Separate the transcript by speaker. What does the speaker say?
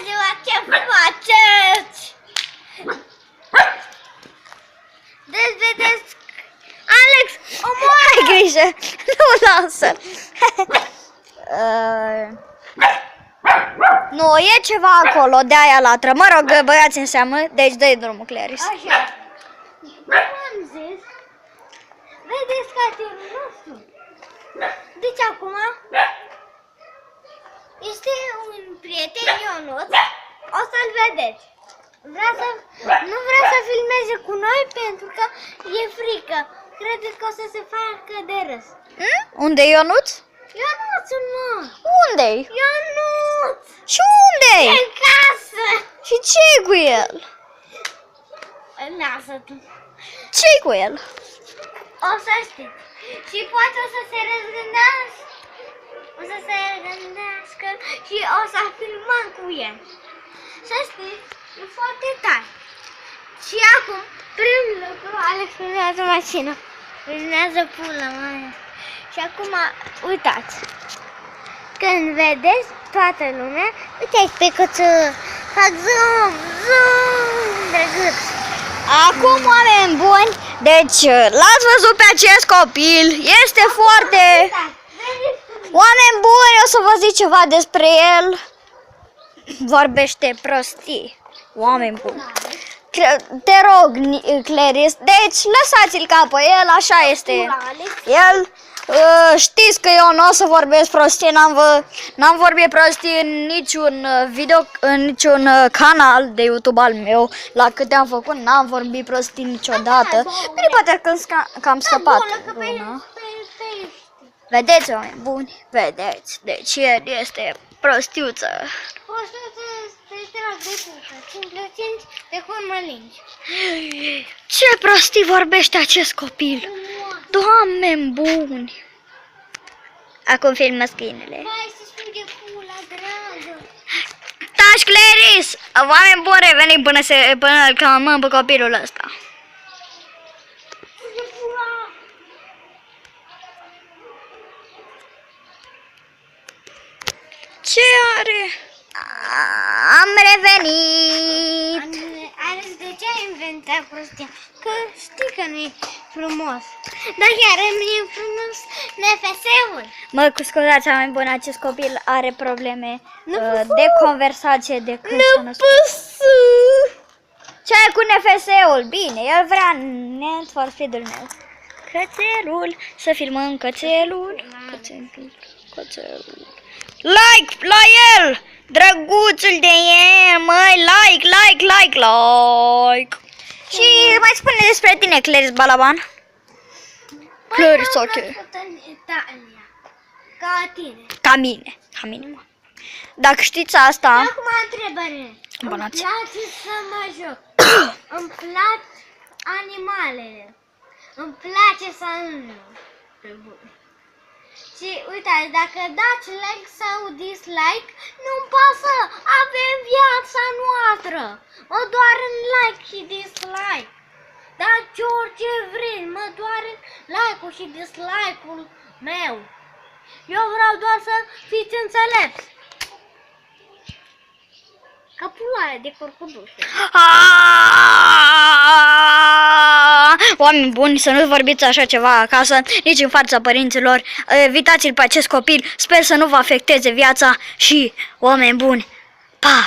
Speaker 1: ziua, ce faceți? Deci, vedeți, Alex, omoară!
Speaker 2: Ai grijă, nu lasă. Nu, e ceva acolo, de-aia latră. Mă rog, băiați în seamă, deci dă-i drumul, Claris.
Speaker 1: Așa. Cum am zis, vedeți cartierul nostru? Deci acum este un prieten Ionuț, o să-l vedeți. Nu vrea să filmeze cu noi pentru că e frică. Crede că o să se facă de râs.
Speaker 2: Unde-i Ionuț?
Speaker 1: Ionuțul, mă!
Speaker 2: Unde-i?
Speaker 1: Ionuț!
Speaker 2: Și unde-i?
Speaker 1: E în casă!
Speaker 2: Și ce-i cu el?
Speaker 1: Lasă tu.
Speaker 2: Ce-i cu el?
Speaker 1: O să știi. Și poate o să se răzgândească. O să se răzgândească și o să filmăm cu el. Să știi, e foarte tare. Și acum, primul lucru, Alex filmează mașina. Filmează pula mea. Și acum, uitați. Când vedeți toată lumea, uite-i pe căță. Fac zoom, zoom, drăguț.
Speaker 2: Acum, oameni buni, deci l-ați văzut pe acest copil, este foarte... Oameni buni, o să vă zic ceva despre el. Vorbește prostii, oameni buni. Te rog, Claris, deci lăsați-l ca pe el, așa este. El, știți că eu nu o să vorbesc prostii, n-am vorbit prostii în niciun video, în niciun canal de YouTube al meu. La câte am făcut, n-am vorbit prostii niciodată. Bine, poate că am scăpat una. Vedeți, oameni buni, vedeți, deci el este prostiuță.
Speaker 1: Poți să te tragi de pută, 5 de hurmălingi.
Speaker 2: Ce prostii vorbește acest copil? Doamne buni! Acum filmă câinele.
Speaker 1: Hai să spui de pula, dragă.
Speaker 2: Taci, Claris! Oameni buni, revenim până îl calmăm pe copilul ăsta. Ce are? Am revenit!
Speaker 1: Alex, de ce ai inventat prostia? Că știi că nu e frumos. Dar chiar e frumos NFS-ul.
Speaker 2: Mă scuzați, oameni buni, acest copil are probleme de conversație de când s-a născut. Ce ai cu NFS-ul? Bine, el vrea Need for Speed-ul meu. Cățelul, să filmăm cățelul. Cățelul. Like la el! Drăguțul de el, măi, like. Și mai spune despre tine, Claris Balaban. Claris, ok.
Speaker 1: Ca tine.
Speaker 2: Ca mine, mă. Dacă știți asta...
Speaker 1: Acum întrebare.
Speaker 2: Bonați.
Speaker 1: Îmi place să mă joc. Îmi plac animalele. Îmi place să nu. Și uitați, dacă dați like sau dislike, nu-mi pasă, avem viața noastră. Mă doare în like și dislike. Dați orice vreți, mă doare like-ul și dislike-ul meu. Eu vreau doar să fiți înțelepți. Ca pula aia de corcudușe.
Speaker 2: Oameni buni, să nu vorbiți așa ceva acasă, nici în fața părinților. Evitați-l pe acest copil, sper să nu vă afecteze viața și, oameni buni, pa!